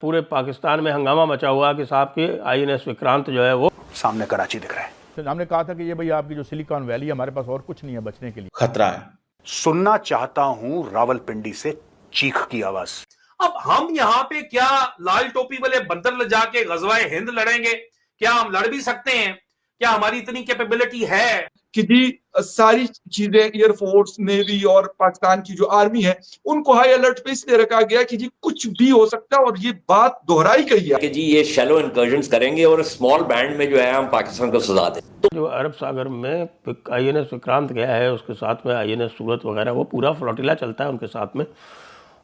पूरे पाकिस्तान में हंगामा मचा हुआ कि साहब के आईएनएस विक्रांत जो है वो सामने कराची दिख रहा है। तो हमने कहा था कि ये भाई आपकी जो सिलिकॉन वैली है, हमारे पास और कुछ नहीं है बचने के लिए, खतरा है। सुनना चाहता हूं रावलपिंडी से चीख की आवाज। अब हम यहाँ पे क्या लाल टोपी वाले बंदर ले जाके गजवाए हिंद लड़ेंगे? क्या हम लड़ भी सकते हैं? क्या हमारी इतनी कैपेबिलिटी है कि जी सारी चीजें एयरफोर्स, नेवी और पाकिस्तान की जो आर्मी है उनको हाई अलर्ट पे इसलिए रखा गया कि जी कुछ भी हो सकता है, और ये बात दोहराई गई है कि जी ये शैलो इंकर्जन्स करेंगे और स्मॉल बैंड में जो है हम पाकिस्तान को सजा दें। तो जो अरब सागर में आईएनएस विक्रांत गया है, उसके साथ में आईएनएस सूरत वगैरह, वो पूरा फ्लोटिला चलता है उनके साथ में।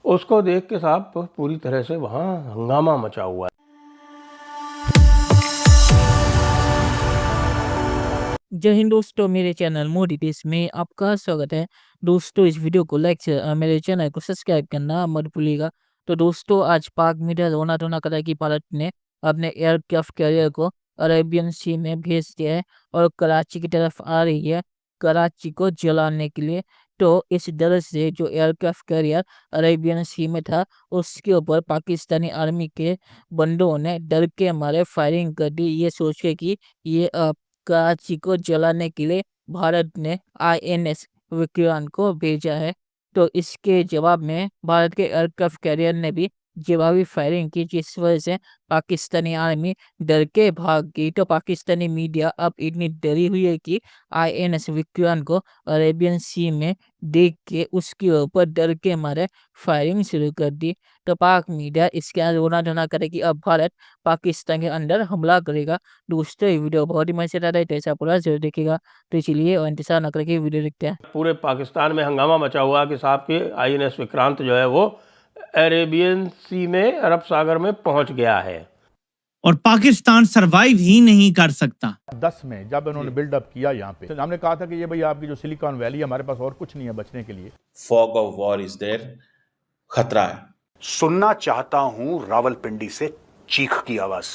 उसको देख के साहब पूरी तरह से वहाँ हंगामा मचा हुआ है। जय हिंद दोस्तों, मेरे चैनल मोदी देश में आपका स्वागत है। दोस्तों इस वीडियो को लाइक से मेरे चैनल को सब्सक्राइब करना मत भूलिएगा। तो दोस्तों आज पाक मीडिया रोना धोना करा कि भारत ने अपने एयरक्राफ्ट कैरियर को अरेबियन सी में भेज दिया है और कराची की तरफ आ रही है कराची को जलाने के लिए। तो इस डर से जो एयरक्राफ्ट कैरियर अरेबियन सी में था उसके ऊपर पाकिस्तानी आर्मी के बंदों ने डर के मारे फायरिंग कर दी, ये सोच के कि ये कराची को जलाने के लिए भारत ने आईएनएस विक्रांत को भेजा है। तो इसके जवाब में भारत के एयरक्राफ्ट कैरियर ने भी जवाबी फायरिंग की, जिस वजह से पाकिस्तानी आर्मी डर के भाग गई। तो पाकिस्तानी मीडिया अब इतनी डरी हुई है कि आईएनएस विक्रांत को अरेबियन सी में देख के उसके ऊपर डर के मारे फायरिंग शुरू कर दी। तो पाक मीडिया इसके रोना धोना करे कि अब भारत पाकिस्तान के अंदर हमला करेगा। दोस्तों ये वीडियो बहुत ही मजेदार है, तो ऐसा पूरा जरूर देखेगा। तो चलिए और इंतजार न करके वीडियो देखते हैं। पूरे पाकिस्तान में हंगामा मचा हुआ कि साहब के आईएनएस विक्रांत जो है वो अरेबियन सी में, अरब सागर में पहुंच गया है और पाकिस्तान सरवाइव ही नहीं कर सकता। 10 में जब उन्होंने बिल्डअप किया यहाँ पे, तो हमने कहा था कि ये भाई आपकी जो सिलिकॉन वैली है, हमारे पास और कुछ नहीं है बचने के लिए। Fog of war is there. खतरा है। सुनना चाहता हूं रावलपिंडी से चीख की आवाज।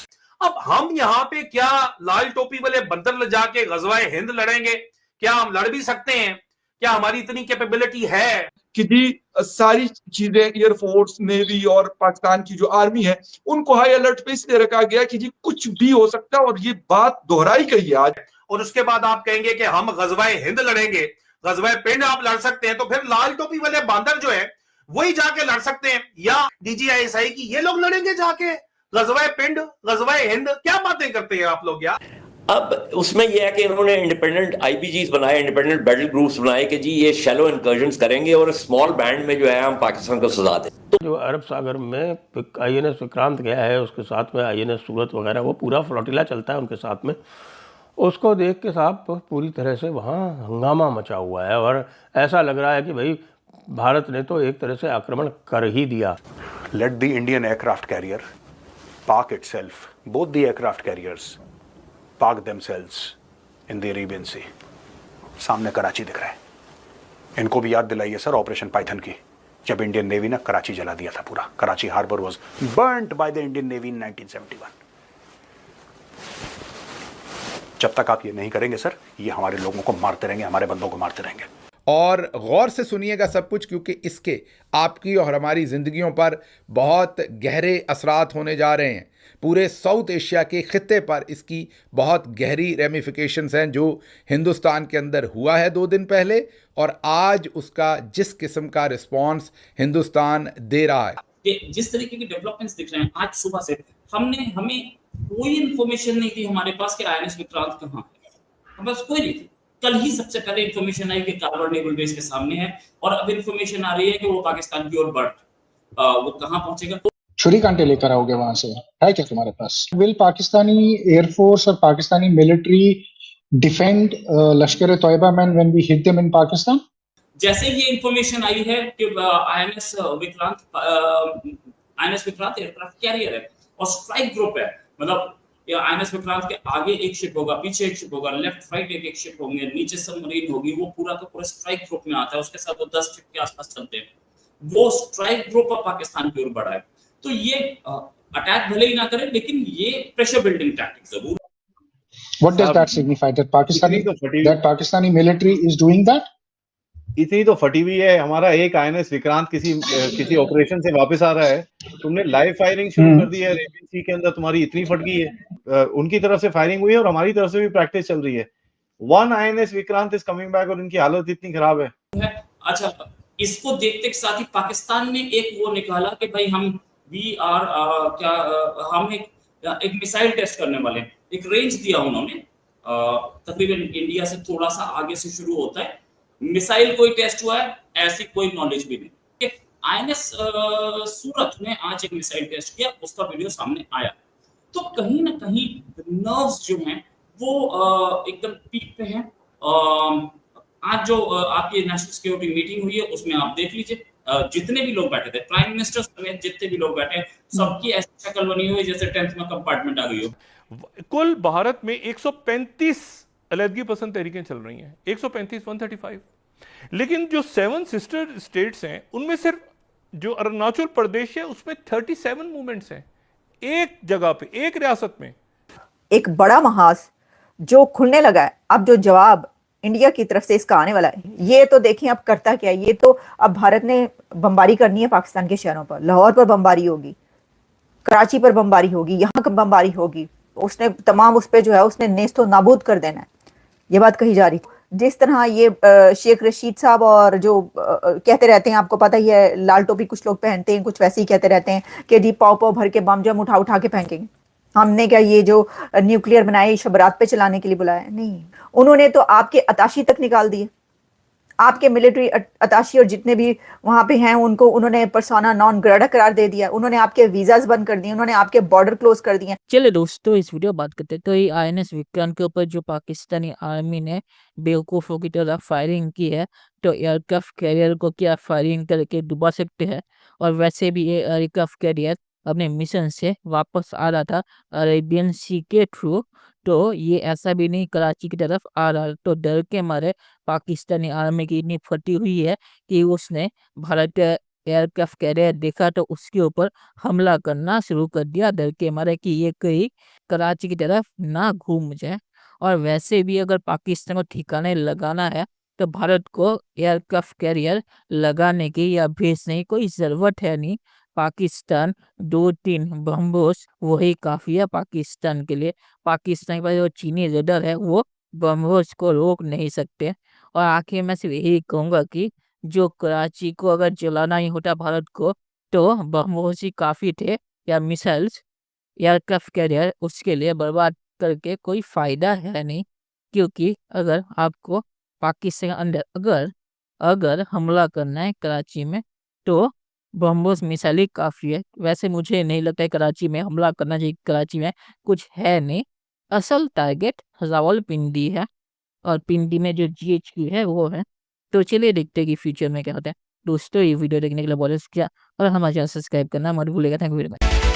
अब हम यहाँ पे क्या लाल टोपी वाले बंदर ले जाके गजवाए हिंद लड़ेंगे? क्या हम लड़ भी सकते हैं? क्या हमारी इतनी कैपेबिलिटी है कि जी सारी चीजें एयरफोर्स, नेवी और पाकिस्तान की जो आर्मी है उनको हाई अलर्ट पे इसलिए रखा गया कि जी कुछ भी हो सकता है, और ये बात दोहराई गई है आज। और उसके बाद आप कहेंगे कि हम गजवाए हिंद लड़ेंगे, गजवाए पिंड आप लड़ सकते हैं, तो फिर लाल टोपी वाले बंदर जो है वही जाके लड़ सकते हैं, या डीजीआईएसआई की ये लोग लड़ेंगे जाके गजवाए पिंड, गजवाए हिंद? क्या बातें करते हैं आप लोग यार। अब उसमें यह है कि इन्होंने इंडिपेंडेंट आईबीजीज बनाए, इंडिपेंडेंट बैटल ग्रुप्स बनाए कि जी ये शैलो इंकर्जन्स करेंगे और स्मॉल बैंड में जो है हम पाकिस्तान को सजा दें। तो जो अरब सागर में आईएनएस विक्रांत गया है, उसके साथ में आईएनएस सूरत वगैरह, वो पूरा फ्लोटिला चलता है उनके साथ में। उसको देख के साहब पूरी तरह से वहाँ हंगामा मचा हुआ है और ऐसा लग रहा है कि भाई भारत ने तो एक तरह से आक्रमण कर ही दिया। Let the Indian aircraft carrier park itself, both the aircraft carriers park themselves in the Arabian sea. सामने कराची दिख रहा है। इनको भी याद दिलाइए सर ऑपरेशन पाइथन की, जब इंडियन नेवी ने कराची जला दिया था पूरा। Karachi harbour was burned by the Indian navy in 1971। जब तक आप ये नहीं करेंगे सर, ये हमारे लोगों को मारते रहेंगे, हमारे बंदों को मारते रहेंगे। और गौर से सुनिएगा सब कुछ, क्योंकि इसके आपकी और हमारी ज़िंदगियों पर बहुत गहरे असरात होने जा रहे हैं। पूरे साउथ एशिया के खित्ते पर इसकी बहुत गहरी रेमिफिकेशंस हैं। जो हिंदुस्तान के अंदर हुआ है 2 दिन पहले, और आज उसका जिस किस्म का रिस्पॉन्स हिंदुस्तान दे रहा है, कि जिस तरीके के डेवलपमेंट्स दिख रहे हैं आज सुबह से, हमें कोई इन्फॉर्मेशन नहीं थी हमारे पास कि आईएनएस विक्रांत कहाँ है। हमारे पास कोई नहीं थी। कल ही सबसे पहले इन्फॉर्मेशन आई कि कारवार नेवल बेस के सामने है, और अब इन्फॉर्मेशन आ रही है कि वो पाकिस्तान की ओर वो कहाँ पहुंचेगा। छुरी कांटे लेकर आओगे वहां से, है क्या तुम्हारे पास? विल पाकिस्तानी एयरफोर्स और Pakistani military defend Lashkar Taiba man when we hit them in Pakistan? जैसे ये इन्फॉर्मेशन आई है कि आईएनएस विक्रांत एयरक्राफ्ट कैरियर है और स्ट्राइक ग्रुप है, मतलब आईएनएस विक्रांत के आगे एक शिप होगा, पीछे एक शिप होगा, लेफ्ट राइट एक शिप होंगे, नीचे सबमरीन होगी, वो पूरा का पूरा स्ट्राइक ग्रुप में आता है। उसके साथ वो 10 शिप के आसपास चलते हैं। वो स्ट्राइक ग्रुप अब पाकिस्तान की ओर बढ़ा है। तो ये अटैक भले ही ना करे, लेकिन ये प्रेशर बिल्डिंग टैक्टिक जरूर। What does that signify? That Pakistani military is doing that? इतनी तो फटी हुई है, हमारा एक INS विक्रांत किसी ऑपरेशन से वापस आ रहा है, तुमने लाइव फायरिंग शुरू कर दी है अरेबियन सी के अंदर, तुम्हारी इतनी फट गई है। उनकी तरफ से फायरिंग हुई है और हमारी तरफ से भी प्रैक्टिस चल रही है। 1 INS Vikrant is coming back और इनकी हालत इतनी खराब है। अच्छा, इसको देखते के साथ ही पाकिस्तान ने एक वो निकाला कि भाई हम हम एक मिसाइल टेस्ट करने वाले हैं। एक रेंज दिया उन्होंने, तकरीबन इंडिया से थोड़ा सा आगे से शुरू होता है। मिसाइल कोई टेस्ट हुआ है, ऐसी कोई नॉलेज भी नहीं। INS सूरत ने आज एक मिसाइल टेस्ट किया, उसका वीडियो सामने आया। तो कहीं ना कहीं नर्व्स जो हैं वो एकदम पीक पे हैं। आज जो आपकी नेशनल सिक्योरिटी मीटिंग हुई है उसमें आप देख लीजिए, जितने भी लोग बैठे थे, प्राइम मिनिस्टर समेत जितने भी लोग बैठे, सबकी ऐसी शक्ल बनी हुई जैसे 10th में कंपार्टमेंट आ गई हो। कुल भारत में 135 अलहदगी पसंद तहरीकें चल रही हैं, 135 135, लेकिन जो 7 सिस्टर स्टेट्स हैं उनमें सिर्फ जो अरुणाचल प्रदेश है उसमें 37 मूवमेंट्स हैं, एक जगह पे, एक रियासत में। एक बड़ा महाज जो खुलने लगा है, अब जो जवाब इंडिया की तरफ से इसका आने वाला है, ये तो देखिए अब करता क्या है। ये तो अब भारत ने बमबारी करनी है पाकिस्तान के शहरों पर। लाहौर पर बमबारी होगी, कराची पर बमबारी होगी, यहाँ पर बमबारी होगी। उसने तमाम उस पर जो है उसने नेस्तो नाबूद कर देना है, ये बात कही जा रही थी। जिस तरह ये शेख रशीद साहब और जो कहते रहते हैं, आपको पता ही है, लाल टोपी कुछ लोग पहनते हैं, कुछ वैसे ही कहते रहते हैं कि जी पाव पाव भर के बम जम उठा उठा के फेंकेंगे। हमने क्या ये जो न्यूक्लियर बनाए शबरात पे चलाने के लिए बुलाया? नहीं, उन्होंने तो आपके अताशी तक निकाल दिए, आपके मिलिट्री अताशी और जितने भी वहां पे हैं उनको उन्होंने पर्सोना नॉन ग्रेटा करार दे दिया, उन्होंने आपके वीजास बंद कर दिए, उन्होंने आपके बॉर्डर क्लोज कर दिए। चलिए दोस्तों, इस वीडियो बात करते हैं। तो ये INS विक्रांत के ऊपर जो पाकिस्तानी आर्मी ने बेवकूफ़ों की तरह फायरिंग की है, तो एयरक्राफ्ट कैरियर को क्या फायरिंग करके डुबा सकते हैं। और वैसे भी ये एयरक्राफ्ट कैरियर अपने मिशन से वापस आ रहा था अरेबियन सी के थ्रू, तो ये ऐसा भी नहीं कराची की तरफ आ रहा। तो डर के मारे पाकिस्तानी आर्मी की इतनी फटी हुई है कि उसने भारत का एयरक्राफ्ट कैरियर देखा तो उसके ऊपर हमला करना शुरू कर दिया, डर के मारे कि ये कहीं कराची की तरफ ना घूम जाए। और वैसे भी अगर पाकिस्तान को ठिकाने लगाना है तो भारत को एयरक्राफ्ट कैरियर लगाने की या भेजने की कोई ज़रूरत है नहीं। पाकिस्तान 2-3 बमबोस वही काफ़ी है पाकिस्तान के लिए। पाकिस्तान का जो चीनी रडार है वो बमबोस को रोक नहीं सकते। और आखिर मैं सिर्फ यही कहूँगा कि जो कराची को अगर जलाना ही होता भारत को, तो बमबोस ही काफ़ी थे, या मिसाइल्स, एयरक्राफ्ट कैरियर उसके लिए बर्बाद करके कोई फ़ायदा है नहीं। क्योंकि अगर आपको पाकिस्तान के अंदर अगर हमला करना है कराची में, तो बमबोस मिसाइल ही काफ़ी है। वैसे मुझे नहीं लगता है कराची में हमला करना चाहिए, कराची में कुछ है नहीं। असल टारगेट रावलपिंडी है और पिंडी में जो GHQ है वो है। तो चलिए देखते हैं कि फ्यूचर में क्या होता है। दोस्तों, ये वीडियो देखने के लिए बहुत शुक्रिया और हमारे चैनल सब्सक्राइब करना मत भूलिएगा। Thank you very much.